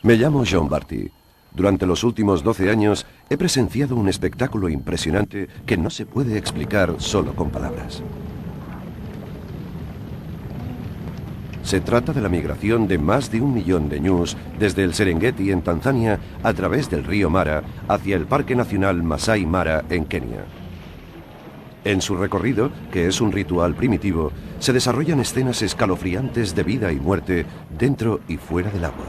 Me llamo John Barty. Durante los últimos 12 años he presenciado un espectáculo impresionante que no se puede explicar solo con palabras. Se trata de la migración de más de 1 millón de ñus desde el Serengeti en Tanzania a través del río Mara hacia el Parque Nacional Masai Mara en Kenia. En su recorrido, que es un ritual primitivo, se desarrollan escenas escalofriantes de vida y muerte dentro y fuera del agua.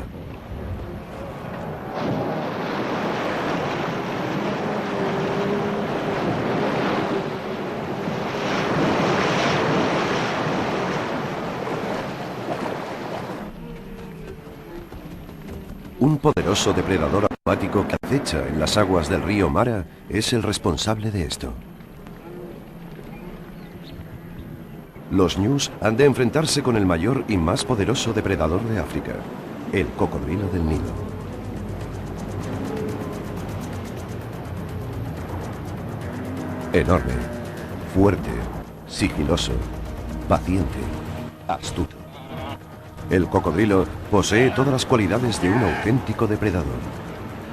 Un poderoso depredador acuático que acecha en las aguas del río Mara es el responsable de esto. Los ñus han de enfrentarse con el mayor y más poderoso depredador de África, el cocodrilo del Nilo. Enorme, fuerte, sigiloso, paciente, astuto. El cocodrilo posee todas las cualidades de un auténtico depredador.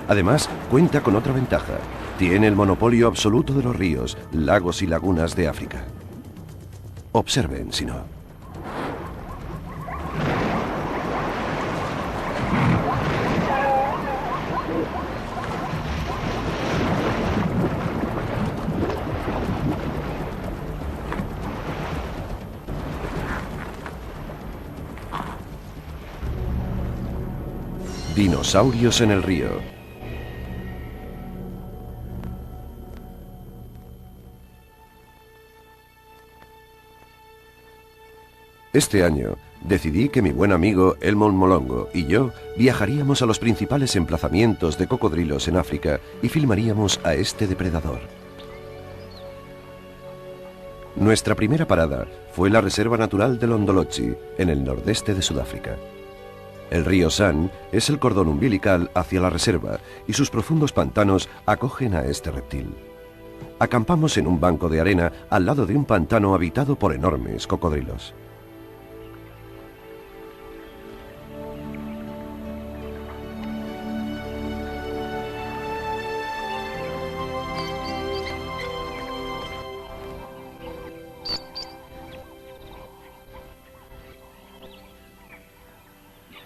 Además, cuenta con otra ventaja. Tiene el monopolio absoluto de los ríos, lagos y lagunas de África. Observen, si no. Dinosaurios en el río. Este año decidí que mi buen amigo Elmon Molongo y yo viajaríamos a los principales emplazamientos de cocodrilos en África y filmaríamos a este depredador. Nuestra primera parada fue la Reserva Natural de Londolozi, en el nordeste de Sudáfrica. El río San es el cordón umbilical hacia la reserva y sus profundos pantanos acogen a este reptil. Acampamos en un banco de arena al lado de un pantano habitado por enormes cocodrilos.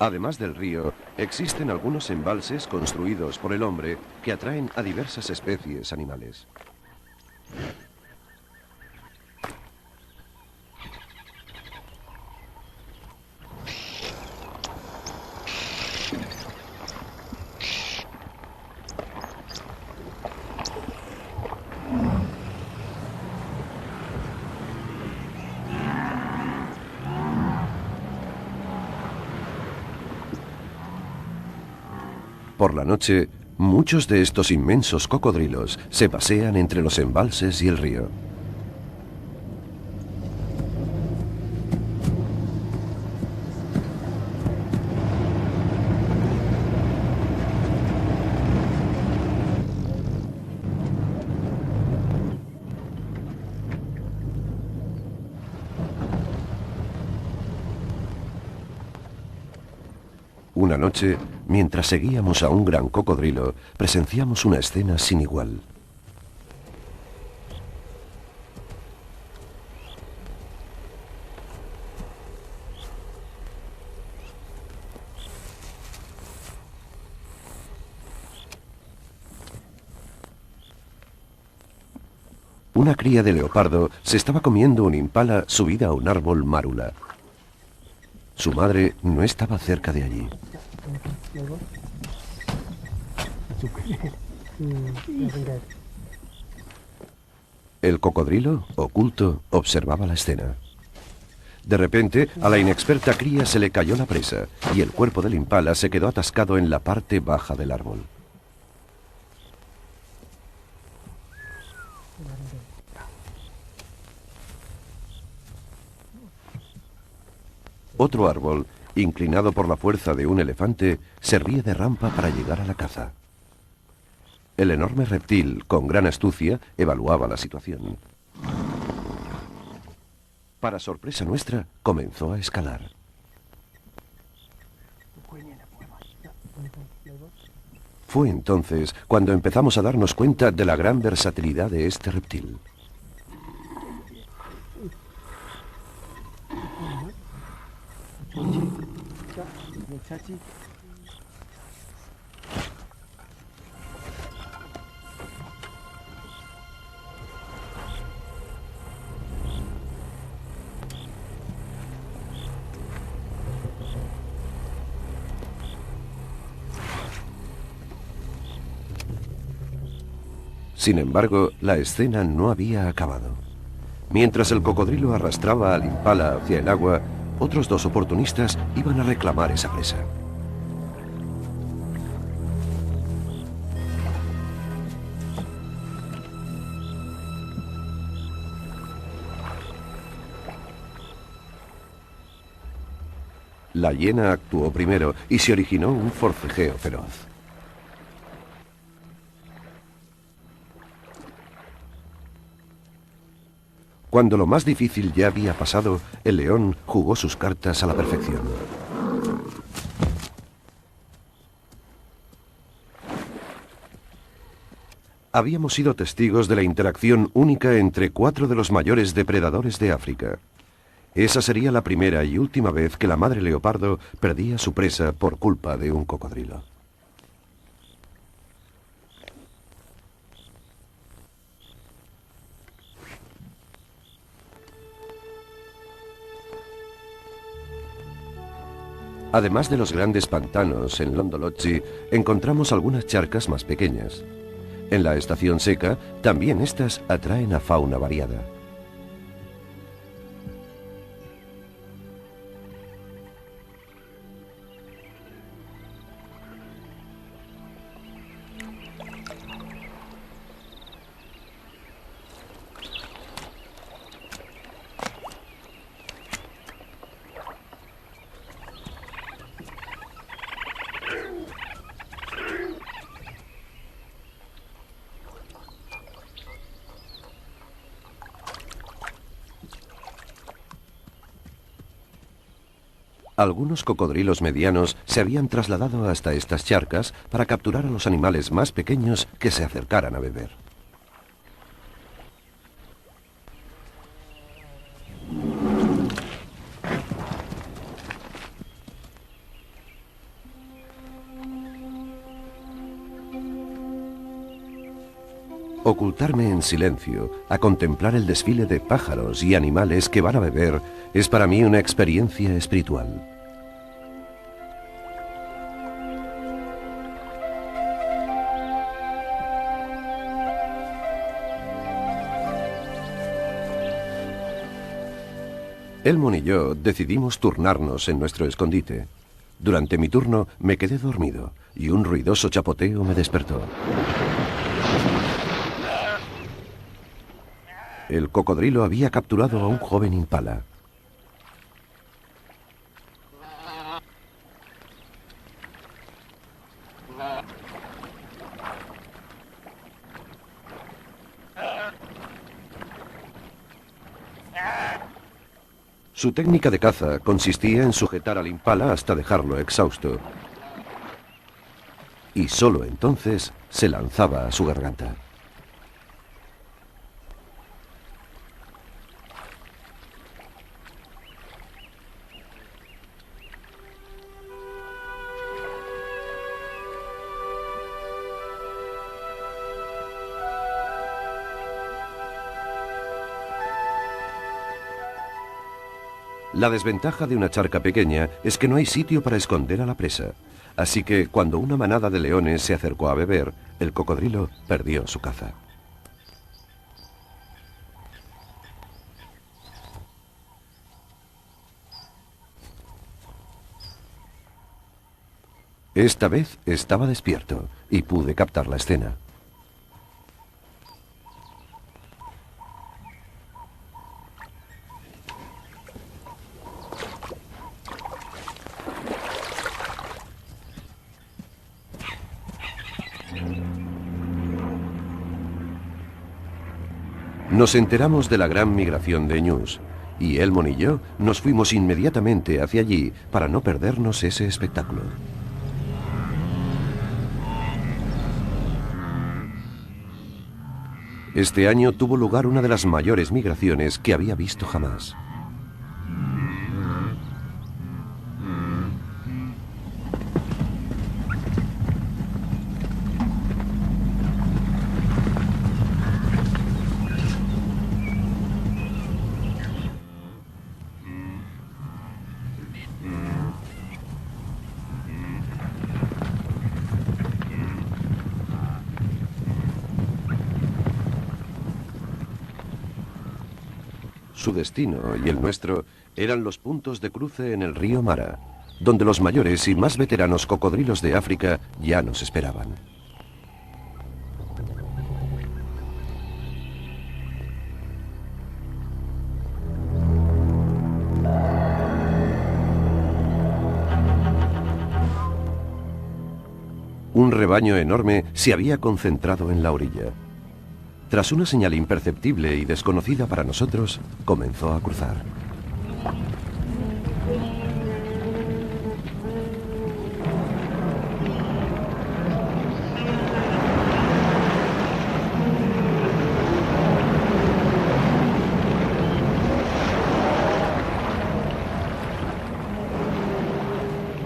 Además del río, existen algunos embalses construidos por el hombre que atraen a diversas especies animales. Por la noche, muchos de estos inmensos cocodrilos se pasean entre los embalses y el río. Una noche, mientras seguíamos a un gran cocodrilo, presenciamos una escena sin igual. Una cría de leopardo se estaba comiendo un impala subida a un árbol márula. Su madre no estaba cerca de allí. El cocodrilo, oculto, observaba la escena. De repente, a la inexperta cría se le cayó la presa y el cuerpo del impala se quedó atascado en la parte baja del árbol. Otro árbol, inclinado por la fuerza de un elefante, servía de rampa para llegar a la caza. El enorme reptil, con gran astucia, evaluaba la situación. Para sorpresa nuestra, comenzó a escalar. Fue entonces cuando empezamos a darnos cuenta de la gran versatilidad de este reptil. Sin embargo, la escena no había acabado. Mientras el cocodrilo arrastraba al impala hacia el agua, otros dos oportunistas iban a reclamar esa presa. La hiena actuó primero y se originó un forcejeo feroz. Cuando lo más difícil ya había pasado, el león jugó sus cartas a la perfección. Habíamos sido testigos de la interacción única entre 4 de los mayores depredadores de África. Esa sería la primera y última vez que la madre leopardo perdía su presa por culpa de un cocodrilo. Además de los grandes pantanos en Londolozi, encontramos algunas charcas más pequeñas. En la estación seca, también estas atraen a fauna variada. Algunos cocodrilos medianos se habían trasladado hasta estas charcas para capturar a los animales más pequeños que se acercaran a beber. Ocultarme en silencio, a contemplar el desfile de pájaros y animales que van a beber, es para mí una experiencia espiritual. Elmon y yo decidimos turnarnos en nuestro escondite. Durante mi turno me quedé dormido y un ruidoso chapoteo me despertó. El cocodrilo había capturado a un joven impala. Su técnica de caza consistía en sujetar al impala hasta dejarlo exhausto. Y solo entonces se lanzaba a su garganta. La desventaja de una charca pequeña es que no hay sitio para esconder a la presa. Así que cuando una manada de leones se acercó a beber, el cocodrilo perdió su caza. Esta vez estaba despierto y pude captar la escena. Nos enteramos de la gran migración de ñus, y Elmon y yo nos fuimos inmediatamente hacia allí para no perdernos ese espectáculo. Este año tuvo lugar una de las mayores migraciones que había visto jamás. Su destino y el nuestro eran los puntos de cruce en el río Mara, donde los mayores y más veteranos cocodrilos de África ya nos esperaban. Un rebaño enorme se había concentrado en la orilla. Tras una señal imperceptible y desconocida para nosotros, comenzó a cruzar.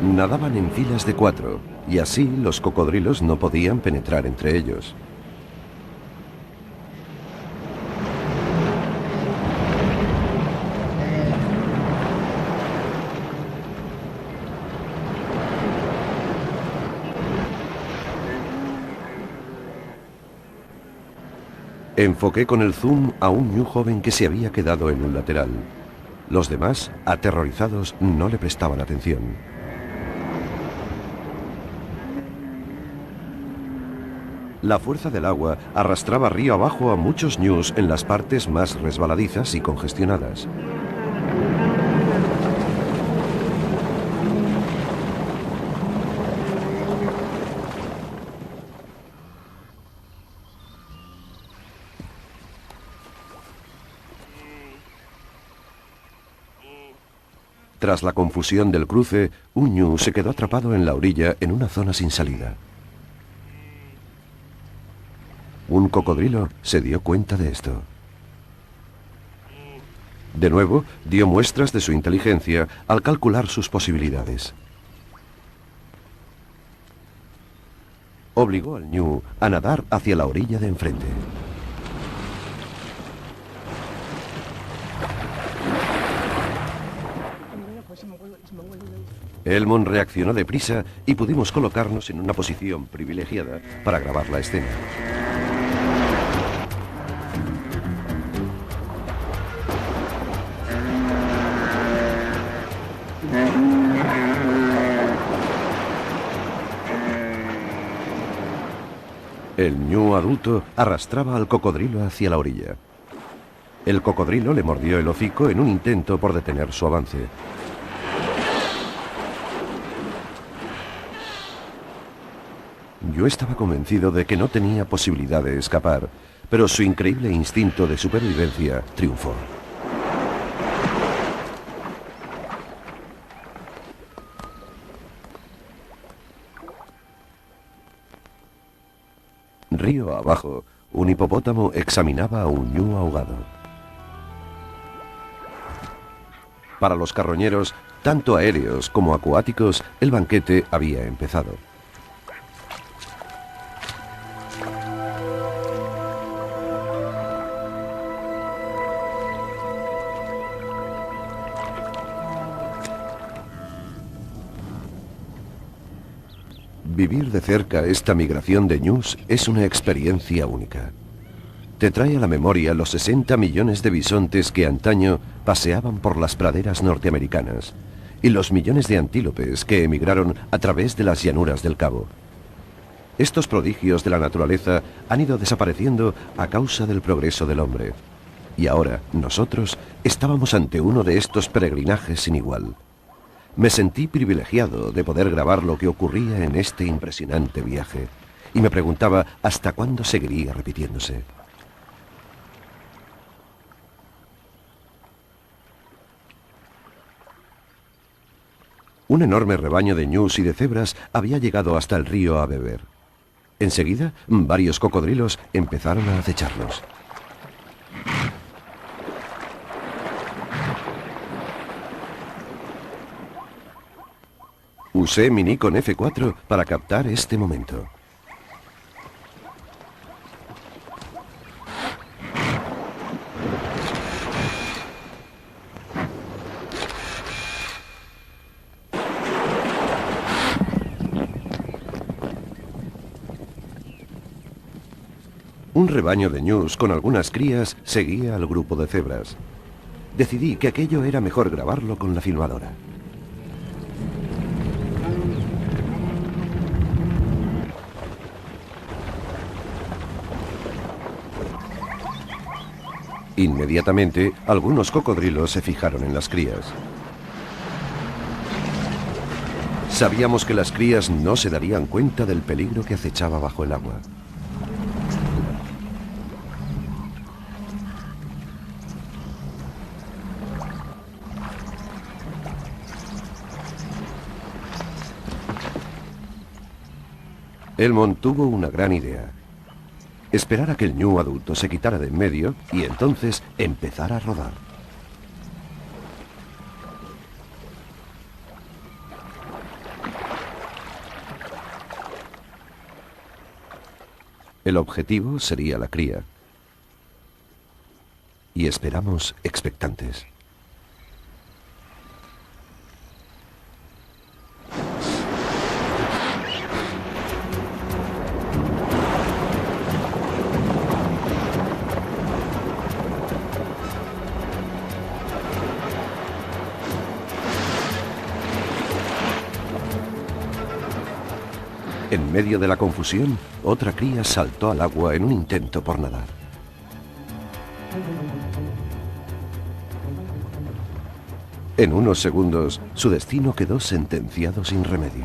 Nadaban en filas de 4, y así los cocodrilos no podían penetrar entre ellos. Enfoqué con el zoom a un ñu joven que se había quedado en un lateral. Los demás, aterrorizados, no le prestaban atención. La fuerza del agua arrastraba río abajo a muchos ñus en las partes más resbaladizas y congestionadas. Tras la confusión del cruce, un ñu se quedó atrapado en la orilla en una zona sin salida. Un cocodrilo se dio cuenta de esto. De nuevo, dio muestras de su inteligencia al calcular sus posibilidades. Obligó al ñu a nadar hacia la orilla de enfrente. Elmond reaccionó deprisa y pudimos colocarnos en una posición privilegiada para grabar la escena. El ñu adulto arrastraba al cocodrilo hacia la orilla. El cocodrilo le mordió el hocico en un intento por detener su avance. Yo estaba convencido de que no tenía posibilidad de escapar, pero su increíble instinto de supervivencia triunfó. Río abajo, un hipopótamo examinaba a un ñu ahogado. Para los carroñeros, tanto aéreos como acuáticos, el banquete había empezado. Vivir de cerca esta migración de ñus es una experiencia única. Te trae a la memoria los 60 millones de bisontes que antaño paseaban por las praderas norteamericanas y los millones de antílopes que emigraron a través de las llanuras del Cabo. Estos prodigios de la naturaleza han ido desapareciendo a causa del progreso del hombre. Y ahora, nosotros estábamos ante uno de estos peregrinajes sin igual. Me sentí privilegiado de poder grabar lo que ocurría en este impresionante viaje, y me preguntaba hasta cuándo seguiría repitiéndose. Un enorme rebaño de ñus y de cebras había llegado hasta el río a beber. Enseguida, varios cocodrilos empezaron a acecharnos. Usé mi Nikon F4 para captar este momento. Un rebaño de ñus con algunas crías seguía al grupo de cebras. Decidí que aquello era mejor grabarlo con la filmadora. Inmediatamente, algunos cocodrilos se fijaron en las crías. Sabíamos que las crías no se darían cuenta del peligro que acechaba bajo el agua. Elmond tuvo una gran idea. Esperar a que el ñu adulto se quitara de en medio y entonces empezar a rodar. El objetivo sería la cría. Y esperamos expectantes. En medio de la confusión, otra cría saltó al agua en un intento por nadar. En unos segundos, su destino quedó sentenciado sin remedio.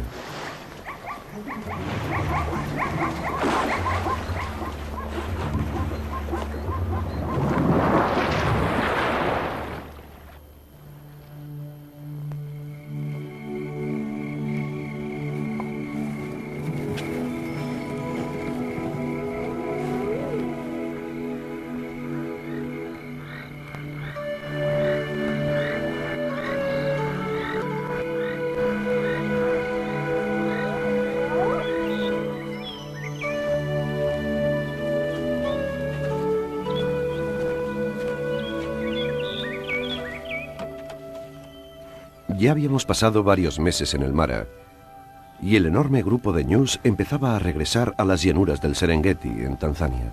Ya habíamos pasado varios meses en el Mara, y el enorme grupo de ñus empezaba a regresar a las llanuras del Serengeti, en Tanzania.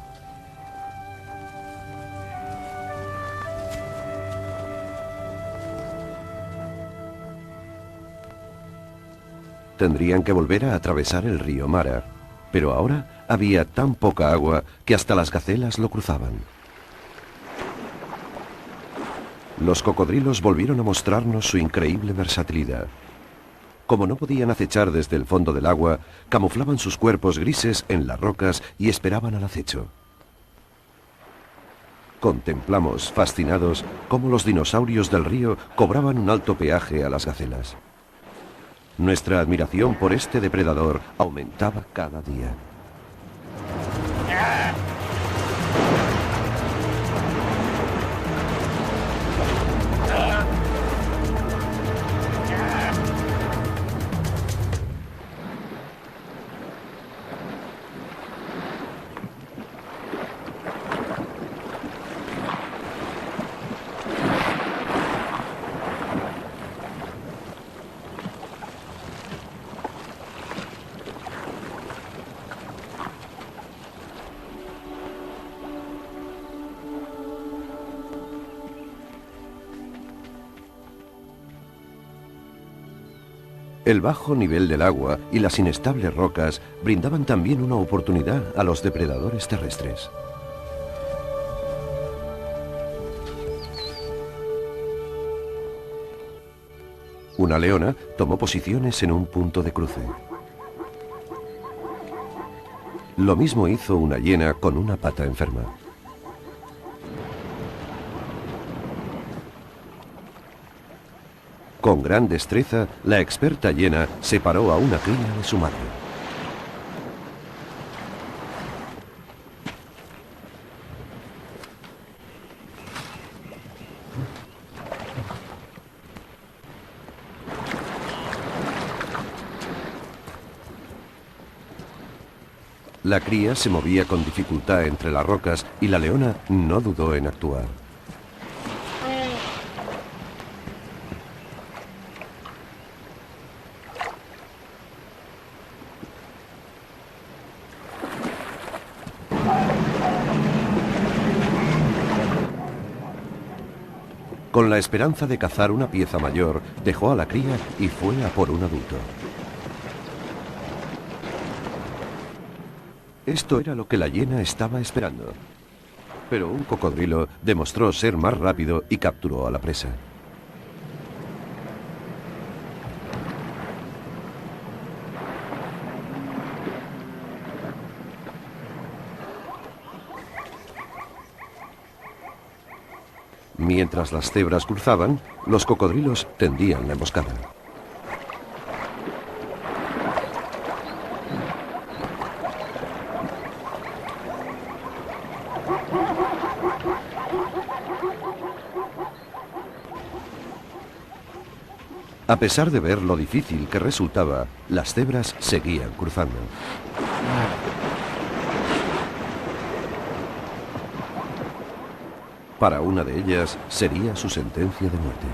Tendrían que volver a atravesar el río Mara, pero ahora había tan poca agua que hasta las gacelas lo cruzaban. Los cocodrilos volvieron a mostrarnos su increíble versatilidad. Como no podían acechar desde el fondo del agua, camuflaban sus cuerpos grises en las rocas y esperaban al acecho. Contemplamos, fascinados, cómo los dinosaurios del río cobraban un alto peaje a las gacelas. Nuestra admiración por este depredador aumentaba cada día. El bajo nivel del agua y las inestables rocas brindaban también una oportunidad a los depredadores terrestres. Una leona tomó posiciones en un punto de cruce. Lo mismo hizo una hiena con una pata enferma. Con gran destreza, la experta hiena separó a una cría de su madre. La cría se movía con dificultad entre las rocas y la leona no dudó en actuar. Con la esperanza de cazar una pieza mayor, dejó a la cría y fue a por un adulto. Esto era lo que la hiena estaba esperando. Pero un cocodrilo demostró ser más rápido y capturó a la presa. Mientras las cebras cruzaban, los cocodrilos tendían la emboscada. A pesar de ver lo difícil que resultaba, las cebras seguían cruzando. Para una de ellas sería su sentencia de muerte.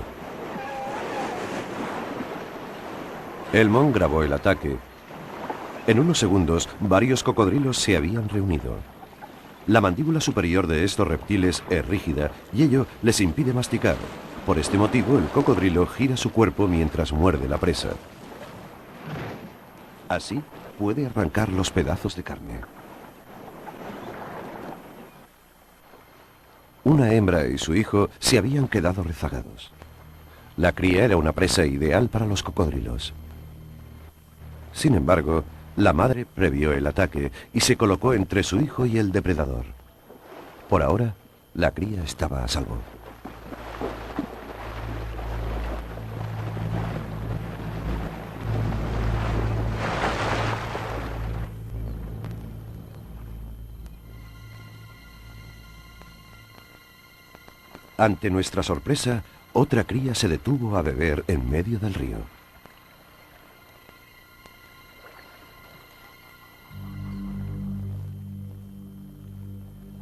Elmond grabó el ataque. En unos segundos, varios cocodrilos se habían reunido. La mandíbula superior de estos reptiles es rígida y ello les impide masticar. Por este motivo, el cocodrilo gira su cuerpo mientras muerde la presa. Así, puede arrancar los pedazos de carne. Una hembra y su hijo se habían quedado rezagados. La cría era una presa ideal para los cocodrilos. Sin embargo, la madre previó el ataque y se colocó entre su hijo y el depredador. Por ahora, la cría estaba a salvo. Ante nuestra sorpresa, otra cría se detuvo a beber en medio del río.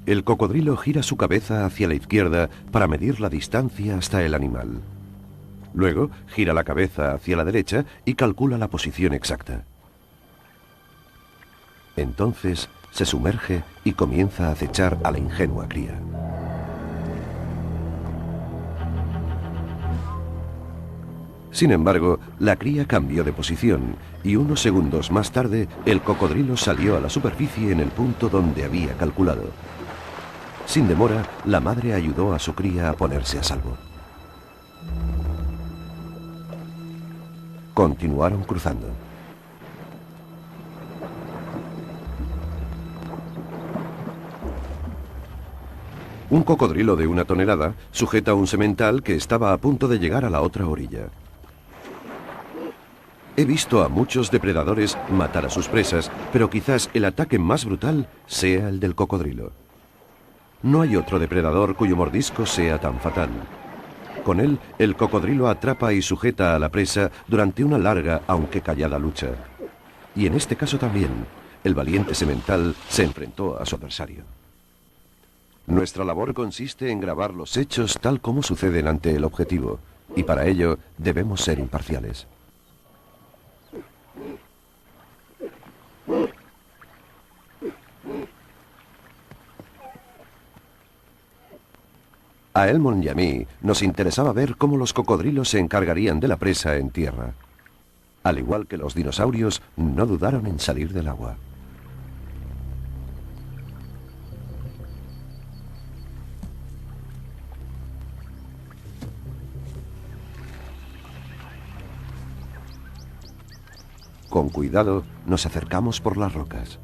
El cocodrilo gira su cabeza hacia la izquierda para medir la distancia hasta el animal. Luego, gira la cabeza hacia la derecha y calcula la posición exacta. Entonces, se sumerge y comienza a acechar a la ingenua cría. Sin embargo, la cría cambió de posición y unos segundos más tarde el cocodrilo salió a la superficie en el punto donde había calculado. Sin demora, la madre ayudó a su cría a ponerse a salvo. Continuaron cruzando. Un cocodrilo de 1 tonelada sujeta un semental que estaba a punto de llegar a la otra orilla. He visto a muchos depredadores matar a sus presas, pero quizás el ataque más brutal sea el del cocodrilo. No hay otro depredador cuyo mordisco sea tan fatal. Con él, el cocodrilo atrapa y sujeta a la presa durante una larga, aunque callada lucha. Y en este caso también, el valiente semental se enfrentó a su adversario. Nuestra labor consiste en grabar los hechos tal como suceden ante el objetivo, y para ello debemos ser imparciales. A Elmond y a mí nos interesaba ver cómo los cocodrilos se encargarían de la presa en tierra. Al igual que los dinosaurios, no dudaron en salir del agua. Con cuidado, nos acercamos por las rocas.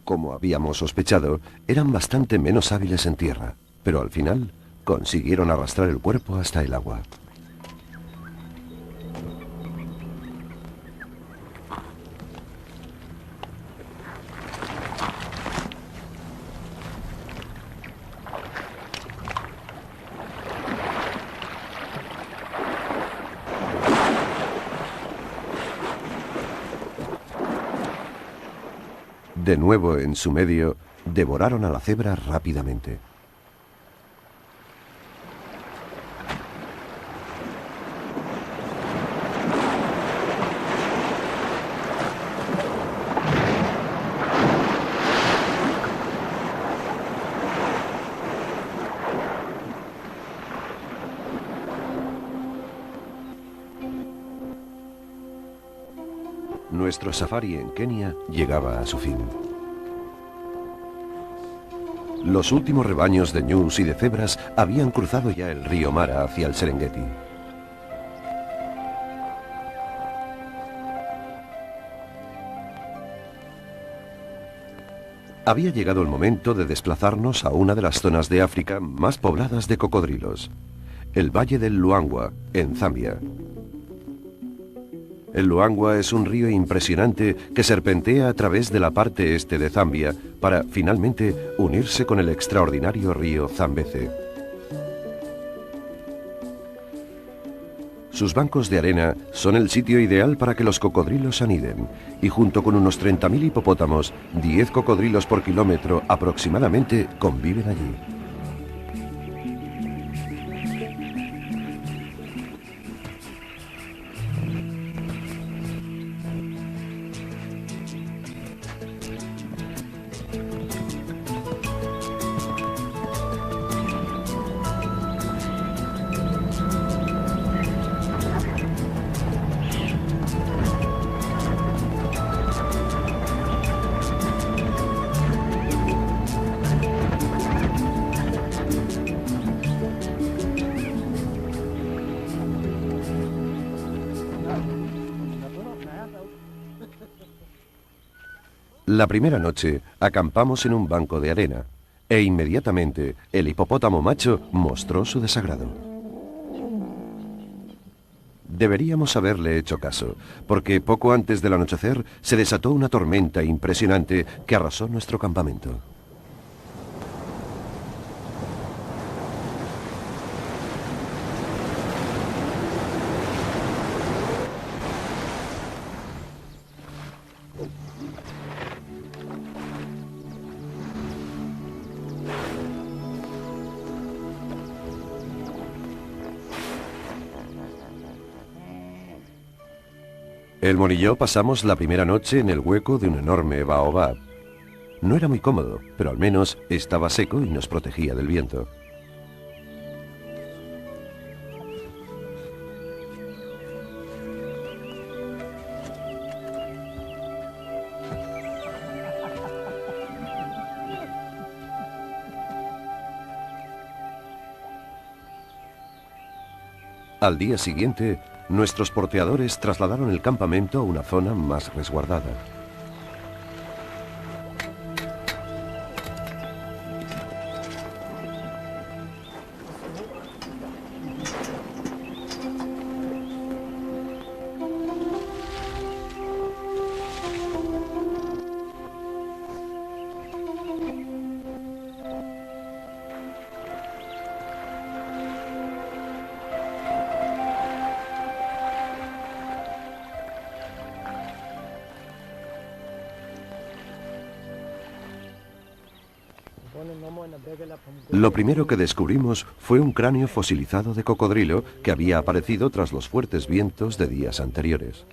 Como habíamos sospechado, eran bastante menos hábiles en tierra, pero al final consiguieron arrastrar el cuerpo hasta el agua. De nuevo en su medio, devoraron a la cebra rápidamente. Nuestro safari en Kenia llegaba a su fin. Los últimos rebaños de ñus y de cebras habían cruzado ya el río Mara hacia el Serengeti. Había llegado el momento de desplazarnos a una de las zonas de África más pobladas de cocodrilos, el Valle del Luangwa, en Zambia. El Luangwa es un río impresionante que serpentea a través de la parte este de Zambia para, finalmente, unirse con el extraordinario río Zambeze. Sus bancos de arena son el sitio ideal para que los cocodrilos aniden, y junto con unos 30.000 hipopótamos, 10 cocodrilos por kilómetro aproximadamente conviven allí. La primera noche acampamos en un banco de arena e inmediatamente el hipopótamo macho mostró su desagrado. Deberíamos haberle hecho caso, porque poco antes del anochecer se desató una tormenta impresionante que arrasó nuestro campamento. El Mon y yo pasamos la primera noche en el hueco de un enorme baobab. No era muy cómodo, pero al menos estaba seco y nos protegía del viento. Al día siguiente, nuestros porteadores trasladaron el campamento a una zona más resguardada. Lo primero que descubrimos fue un cráneo fosilizado de cocodrilo que había aparecido tras los fuertes vientos de días anteriores.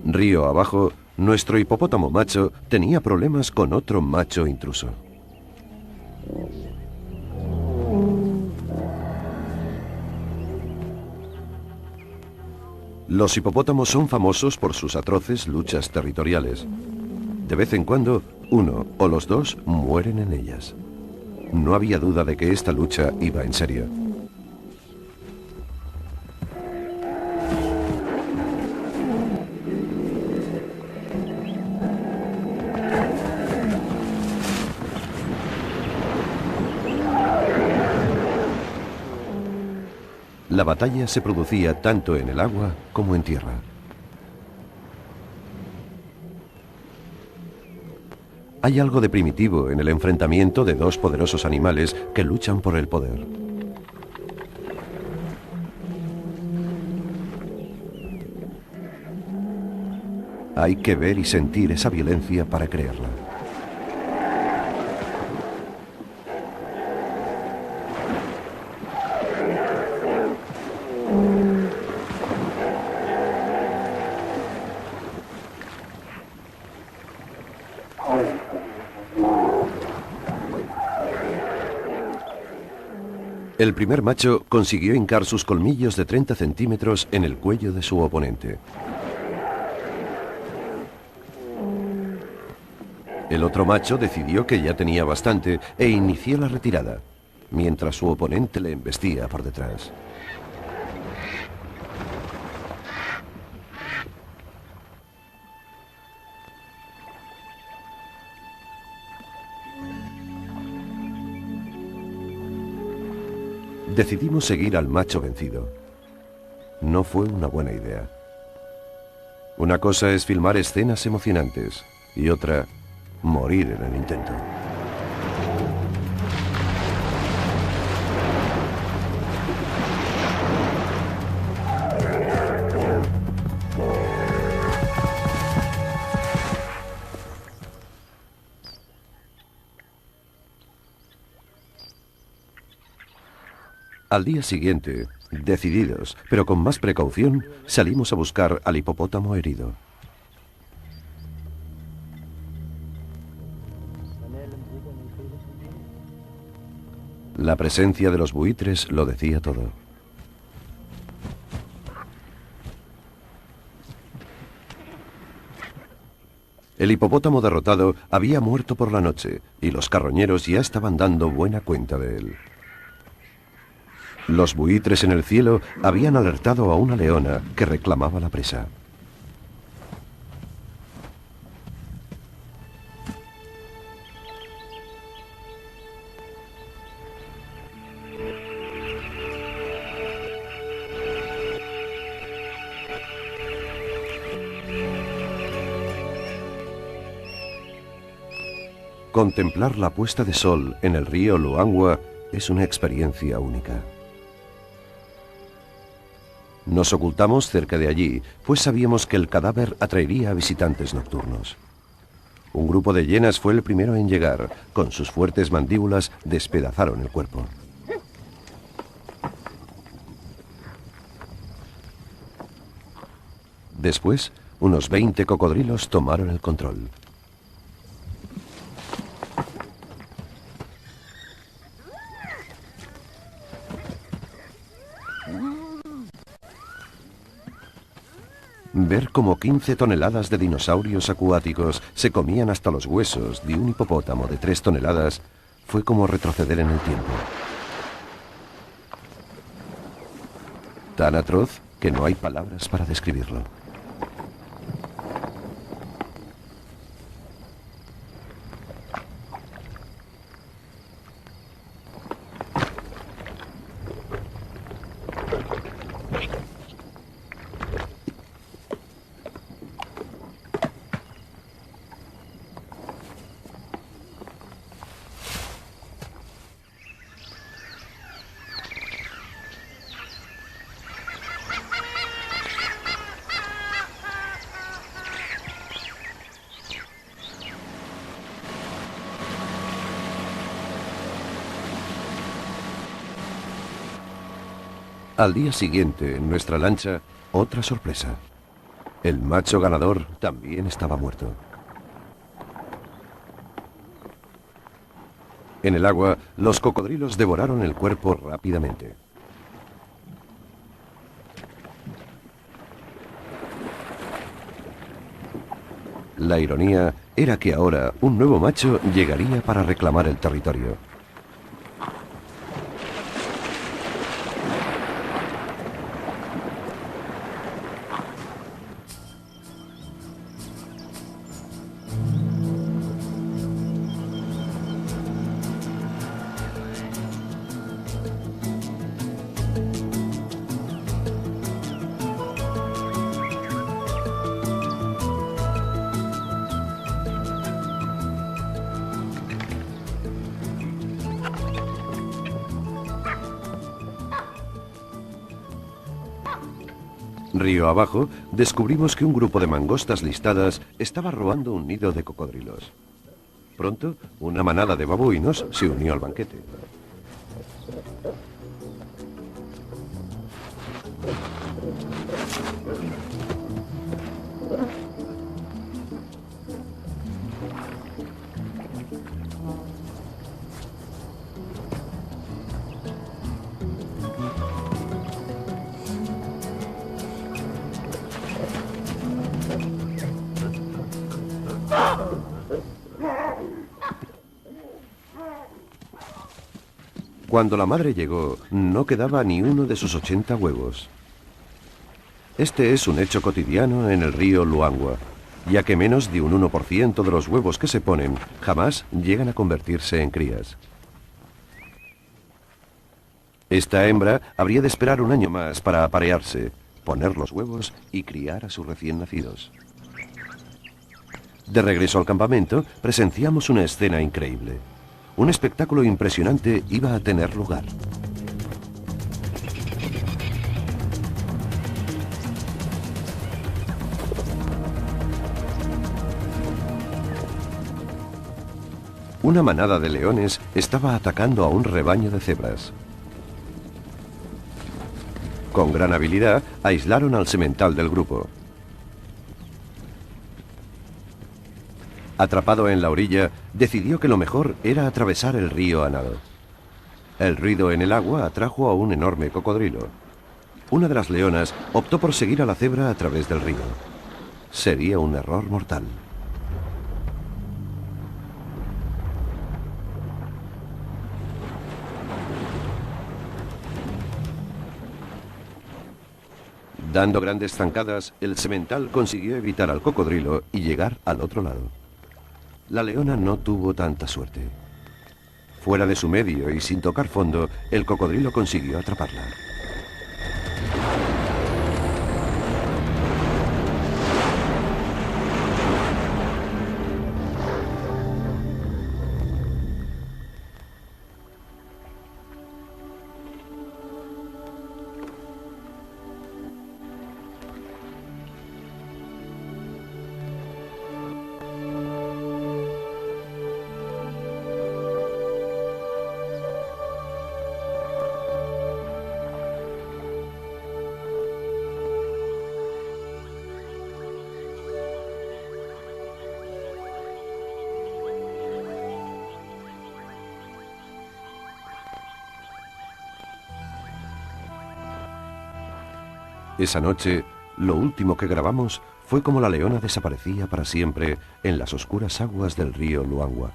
Río abajo, nuestro hipopótamo macho tenía problemas con otro macho intruso. Los hipopótamos son famosos por sus atroces luchas territoriales. De vez en cuando, uno o los dos mueren en ellas. No había duda de que esta lucha iba en serio. La batalla se producía tanto en el agua como en tierra. Hay algo de primitivo en el enfrentamiento de dos poderosos animales que luchan por el poder. Hay que ver y sentir esa violencia para creerla. El primer macho consiguió hincar sus colmillos de 30 centímetros en el cuello de su oponente. El otro macho decidió que ya tenía bastante e inició la retirada, mientras su oponente le embestía por detrás. Decidimos seguir al macho vencido. No fue una buena idea. Una cosa es filmar escenas emocionantes y otra, morir en el intento. Al día siguiente, decididos, pero con más precaución, salimos a buscar al hipopótamo herido. La presencia de los buitres lo decía todo. El hipopótamo derrotado había muerto por la noche y los carroñeros ya estaban dando buena cuenta de él. Los buitres en el cielo habían alertado a una leona que reclamaba la presa. Contemplar la puesta de sol en el río Luangwa es una experiencia única. Nos ocultamos cerca de allí, pues sabíamos que el cadáver atraería a visitantes nocturnos. Un grupo de hienas fue el primero en llegar. Con sus fuertes mandíbulas despedazaron el cuerpo. Después, unos 20 cocodrilos tomaron el control. Ver cómo 15 toneladas de dinosaurios acuáticos se comían hasta los huesos de un hipopótamo de 3 toneladas fue como retroceder en el tiempo. Tan atroz que no hay palabras para describirlo. Al día siguiente, en nuestra lancha, otra sorpresa. El macho ganador también estaba muerto. En el agua, los cocodrilos devoraron el cuerpo rápidamente. La ironía era que ahora un nuevo macho llegaría para reclamar el territorio. Río abajo, descubrimos que un grupo de mangostas listadas estaba robando un nido de cocodrilos. Pronto, una manada de babuinos se unió al banquete. Cuando la madre llegó, no quedaba ni uno de sus 80 huevos. Este es un hecho cotidiano en el río Luangwa, ya que menos de un 1% de los huevos que se ponen jamás llegan a convertirse en crías. Esta hembra habría de esperar un año más para aparearse, poner los huevos y criar a sus recién nacidos. De regreso al campamento, presenciamos una escena increíble. Un espectáculo impresionante iba a tener lugar. Una manada de leones estaba atacando a un rebaño de cebras. Con gran habilidad, aislaron al semental del grupo. Atrapado en la orilla, decidió que lo mejor era atravesar el río a nado. El ruido en el agua atrajo a un enorme cocodrilo. Una de las leonas optó por seguir a la cebra a través del río. Sería un error mortal. Dando grandes zancadas, el semental consiguió evitar al cocodrilo y llegar al otro lado. La leona no tuvo tanta suerte. Fuera de su medio y sin tocar fondo, el cocodrilo consiguió atraparla. Esa noche, lo último que grabamos fue cómo la leona desaparecía para siempre en las oscuras aguas del río Luangwa.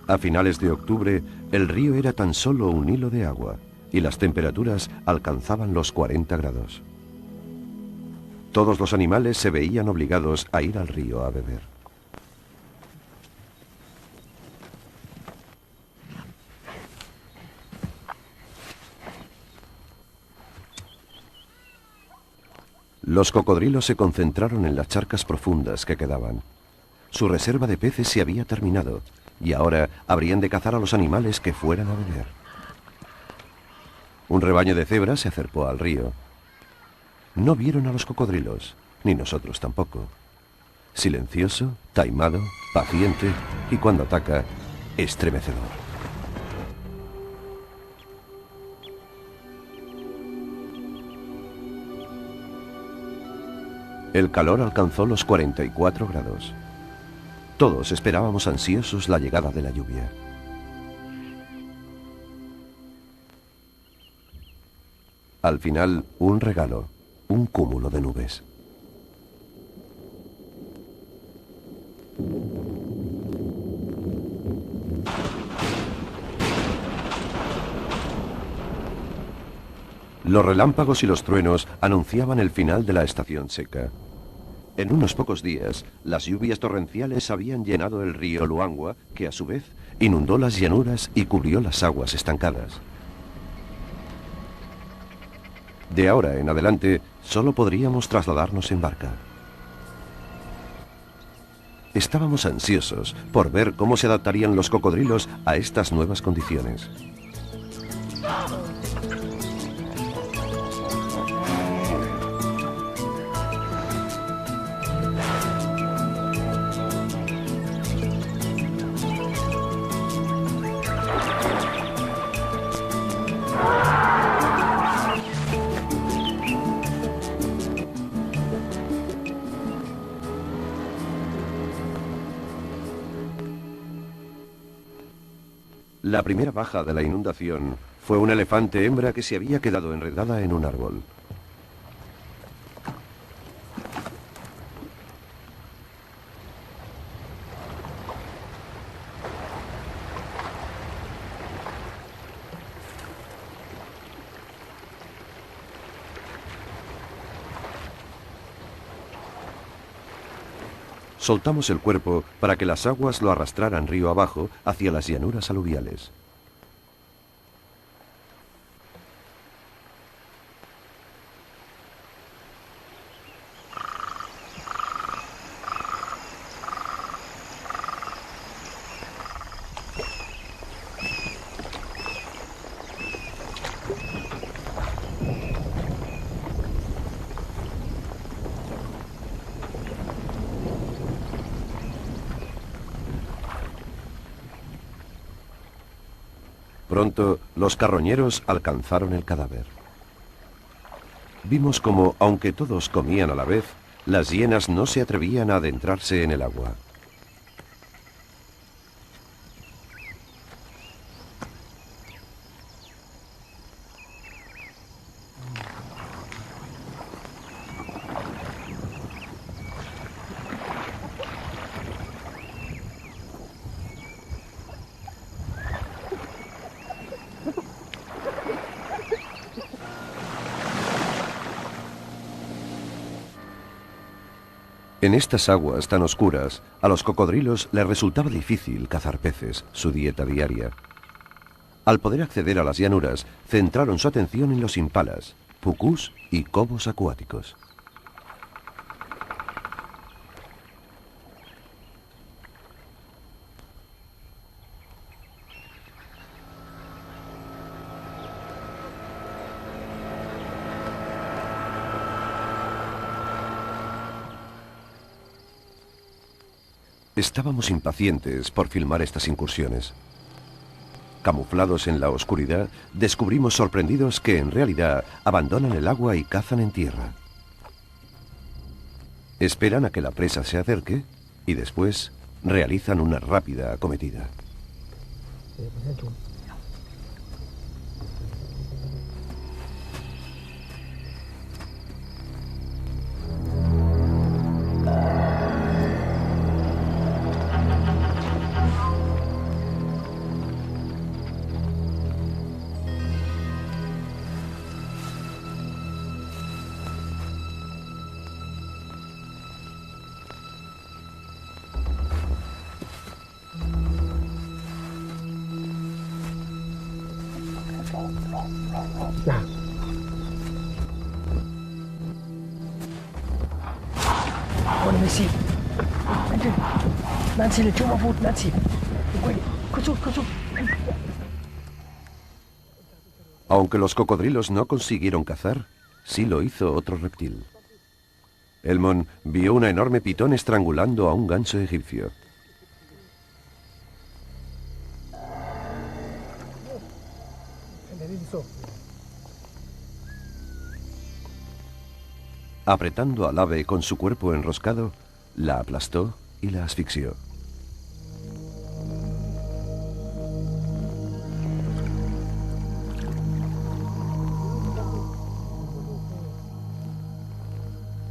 A finales de octubre, el río era tan solo un hilo de agua y las temperaturas alcanzaban los 40 grados. Todos los animales se veían obligados a ir al río a beber. Los cocodrilos se concentraron en las charcas profundas que quedaban. Su reserva de peces se había terminado y ahora habrían de cazar a los animales que fueran a beber. Un rebaño de cebras se acercó al río. No vieron a los cocodrilos, ni nosotros tampoco. Silencioso, taimado, paciente y cuando ataca, estremecedor. El calor alcanzó los 44 grados. Todos esperábamos ansiosos la llegada de la lluvia. Al final, un regalo, un cúmulo de nubes. Los relámpagos y los truenos anunciaban el final de la estación seca. En unos pocos días, las lluvias torrenciales habían llenado el río Luangwa, que a su vez inundó las llanuras y cubrió las aguas estancadas. De ahora en adelante, solo podríamos trasladarnos en barca. Estábamos ansiosos por ver cómo se adaptarían los cocodrilos a estas nuevas condiciones. La primera baja de la inundación fue un elefante hembra que se había quedado enredada en un árbol. Soltamos el cuerpo para que las aguas lo arrastraran río abajo hacia las llanuras aluviales. Pronto, los carroñeros alcanzaron el cadáver. Vimos como, aunque todos comían a la vez, las hienas no se atrevían a adentrarse en el agua. En estas aguas tan oscuras, a los cocodrilos les resultaba difícil cazar peces, su dieta diaria. Al poder acceder a las llanuras, centraron su atención en los impalas, pucús y cobos acuáticos. Estábamos impacientes por filmar estas incursiones. Camuflados en la oscuridad, descubrimos sorprendidos que en realidad abandonan el agua y cazan en tierra. Esperan a que la presa se acerque y después realizan una rápida acometida. Aunque los cocodrilos no consiguieron cazar, sí lo hizo otro reptil. Elmon vio una enorme pitón estrangulando a un ganso egipcio. Apretando al ave con su cuerpo enroscado, la aplastó y la asfixió.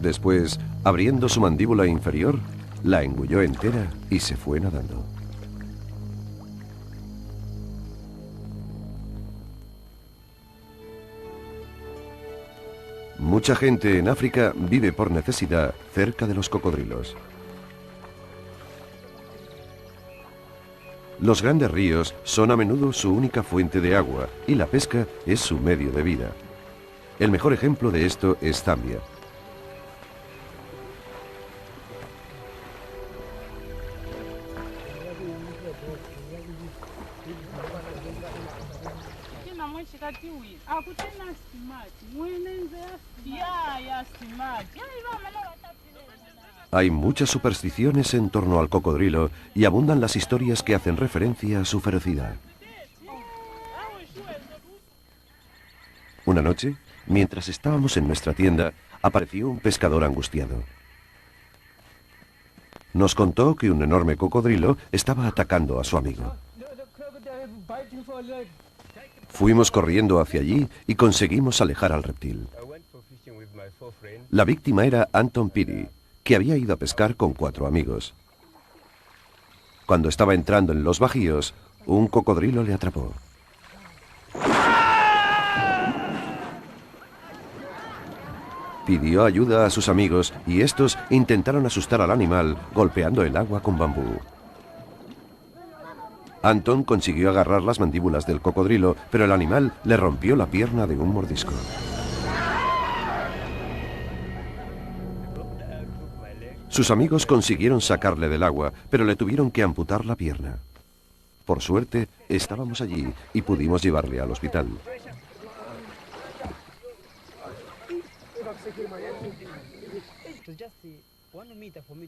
Después, abriendo su mandíbula inferior, la engulló entera y se fue nadando. Mucha gente en África vive por necesidad cerca de los cocodrilos. Los grandes ríos son a menudo su única fuente de agua y la pesca es su medio de vida. El mejor ejemplo de esto es Zambia. Hay muchas supersticiones en torno al cocodrilo y abundan las historias que hacen referencia a su ferocidad. Una noche, mientras estábamos en nuestra tienda, apareció un pescador angustiado. Nos contó que un enorme cocodrilo estaba atacando a su amigo. Fuimos corriendo hacia allí y conseguimos alejar al reptil. La víctima era Anton Piri, que había ido a pescar con 4 amigos. Cuando estaba entrando en los bajíos, un cocodrilo le atrapó. Pidió ayuda a sus amigos y estos intentaron asustar al animal golpeando el agua con bambú. Anton consiguió agarrar las mandíbulas del cocodrilo, pero el animal le rompió la pierna de un mordisco. Sus amigos consiguieron sacarle del agua, pero le tuvieron que amputar la pierna. Por suerte, estábamos allí y pudimos llevarle al hospital.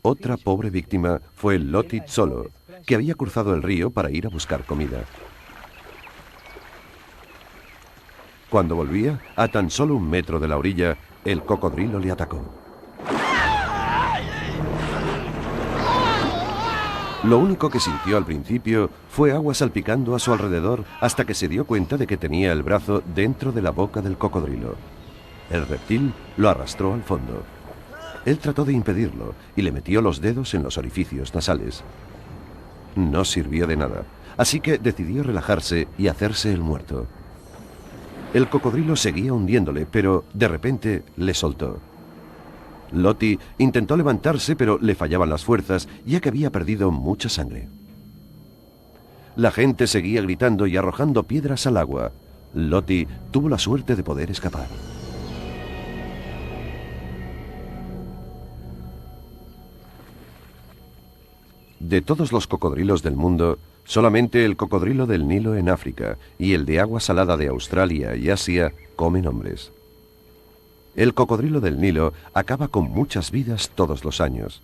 Otra pobre víctima fue Loti Tsolo, que había cruzado el río para ir a buscar comida. Cuando volvía, a tan solo 1 metro de la orilla, el cocodrilo le atacó. Lo único que sintió al principio fue agua salpicando a su alrededor hasta que se dio cuenta de que tenía el brazo dentro de la boca del cocodrilo. El reptil lo arrastró al fondo. Él trató de impedirlo y le metió los dedos en los orificios nasales. No sirvió de nada, así que decidió relajarse y hacerse el muerto. El cocodrilo seguía hundiéndole, pero de repente le soltó. Loti intentó levantarse, pero le fallaban las fuerzas, ya que había perdido mucha sangre. La gente seguía gritando y arrojando piedras al agua. Loti tuvo la suerte de poder escapar. De todos los cocodrilos del mundo, solamente el cocodrilo del Nilo en África y el de agua salada de Australia y Asia comen hombres. El cocodrilo del Nilo acaba con muchas vidas todos los años.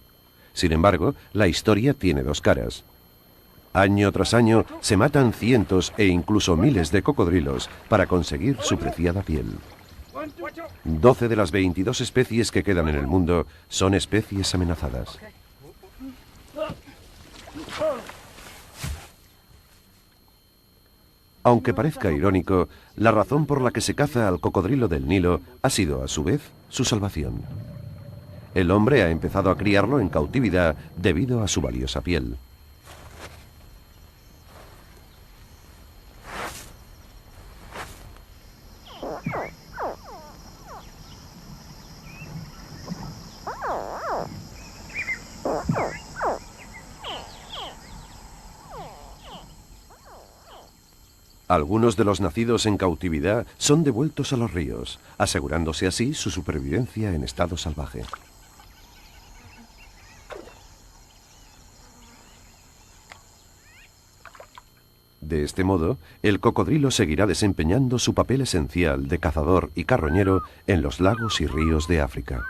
Sin embargo, la historia tiene 2 caras. Año tras año se matan cientos e incluso miles de cocodrilos para conseguir su preciada piel. 12 de las 22 especies que quedan en el mundo son especies amenazadas. Aunque parezca irónico, la razón por la que se caza al cocodrilo del Nilo ha sido, a su vez, su salvación. El hombre ha empezado a criarlo en cautividad debido a su valiosa piel. Algunos de los nacidos en cautividad son devueltos a los ríos, asegurándose así su supervivencia en estado salvaje. De este modo, el cocodrilo seguirá desempeñando su papel esencial de cazador y carroñero en los lagos y ríos de África.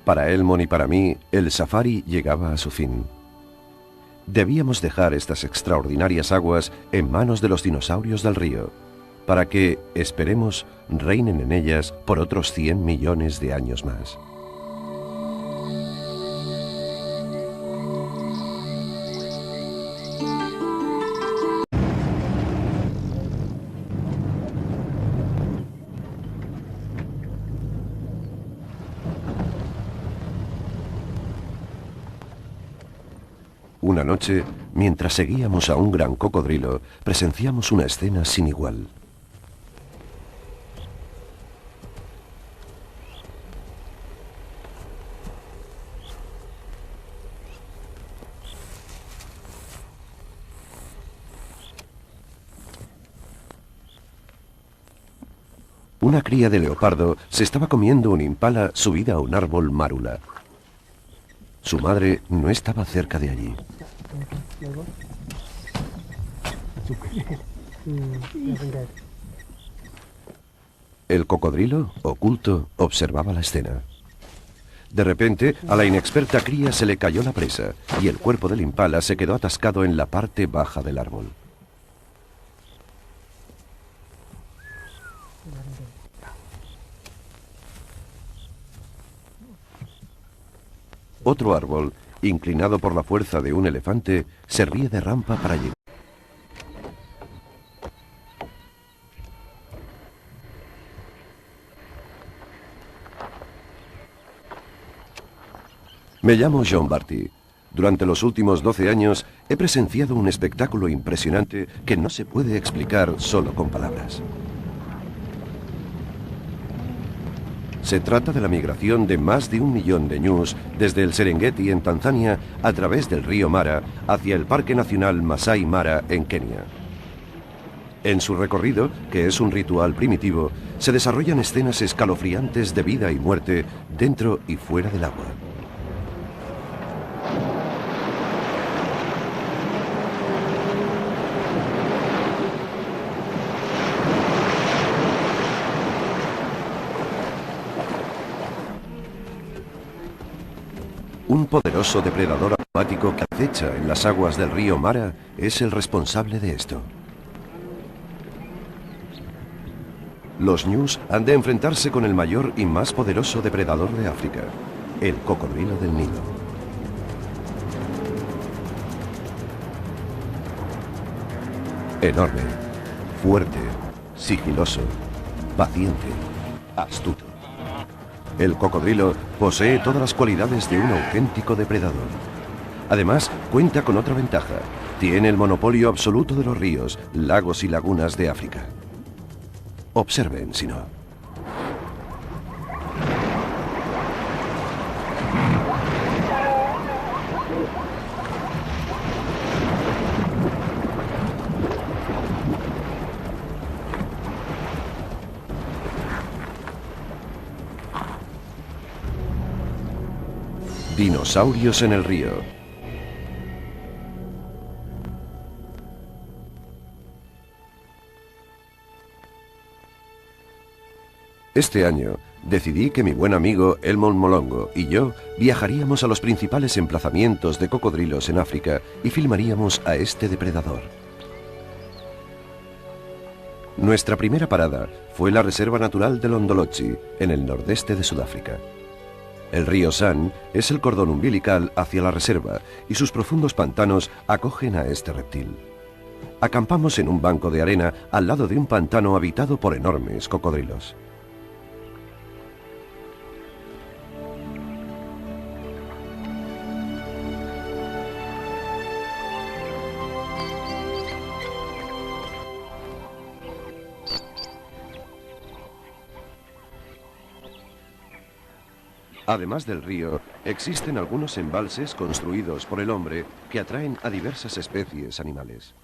Para Elmon y para mí, el safari llegaba a su fin. Debíamos dejar estas extraordinarias aguas en manos de los dinosaurios del río, para que, esperemos, reinen en ellas por otros 100 millones de años más. Una noche, mientras seguíamos a un gran cocodrilo, presenciamos una escena sin igual. Una cría de leopardo se estaba comiendo un impala subida a un árbol márula. Su madre no estaba cerca de allí. El cocodrilo, oculto, observaba la escena. De repente, a la inexperta cría se le cayó la presa y el cuerpo del impala se quedó atascado en la parte baja del árbol. Otro árbol, inclinado por la fuerza de un elefante, servía de rampa para llegar. Me llamo John Barty. Durante los últimos 12 años he presenciado un espectáculo impresionante que no se puede explicar solo con palabras. Se trata de la migración de más de 1 millón de ñus desde el Serengeti en Tanzania a través del río Mara hacia el Parque Nacional Masai Mara en Kenia. En su recorrido, que es un ritual primitivo, se desarrollan escenas escalofriantes de vida y muerte dentro y fuera del agua. Un poderoso depredador acuático que acecha en las aguas del río Mara es el responsable de esto. Los ñus han de enfrentarse con el mayor y más poderoso depredador de África, el cocodrilo del Nilo. Enorme, fuerte, sigiloso, paciente, astuto. El cocodrilo posee todas las cualidades de un auténtico depredador. Además, cuenta con otra ventaja. Tiene el monopolio absoluto de los ríos, lagos y lagunas de África. Observen, si no. Dinosaurios en el río. Este año decidí que mi buen amigo Elmon Molongo y yo viajaríamos a los principales emplazamientos de cocodrilos en África y filmaríamos a este depredador. Nuestra primera parada fue la Reserva Natural de Londolozi, en el nordeste de Sudáfrica. El río San es el cordón umbilical hacia la reserva y sus profundos pantanos acogen a este reptil. Acampamos en un banco de arena al lado de un pantano habitado por enormes cocodrilos. Además del río, existen algunos embalses construidos por el hombre que atraen a diversas especies animales.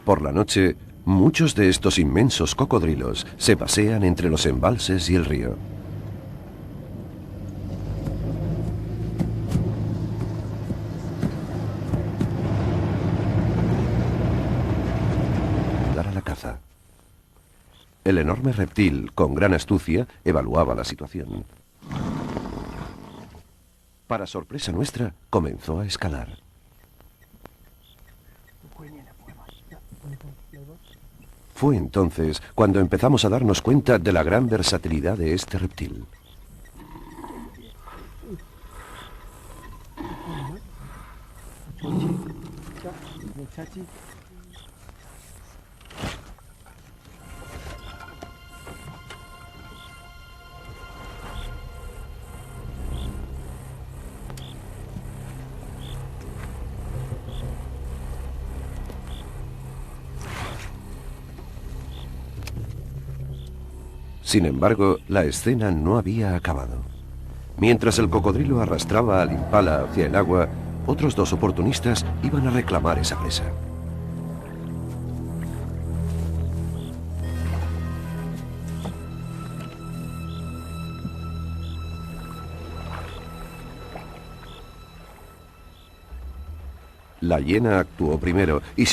Por la noche, muchos de estos inmensos cocodrilos se pasean entre los embalses y el río. Dar a la caza. El enorme reptil, con gran astucia, evaluaba la situación. Para sorpresa nuestra, comenzó a escalar. Fue entonces cuando empezamos a darnos cuenta de la gran versatilidad de este reptil. Sin embargo, la escena no había acabado. Mientras el cocodrilo arrastraba al impala hacia el agua, otros dos oportunistas iban a reclamar esa presa. La hiena actuó primero y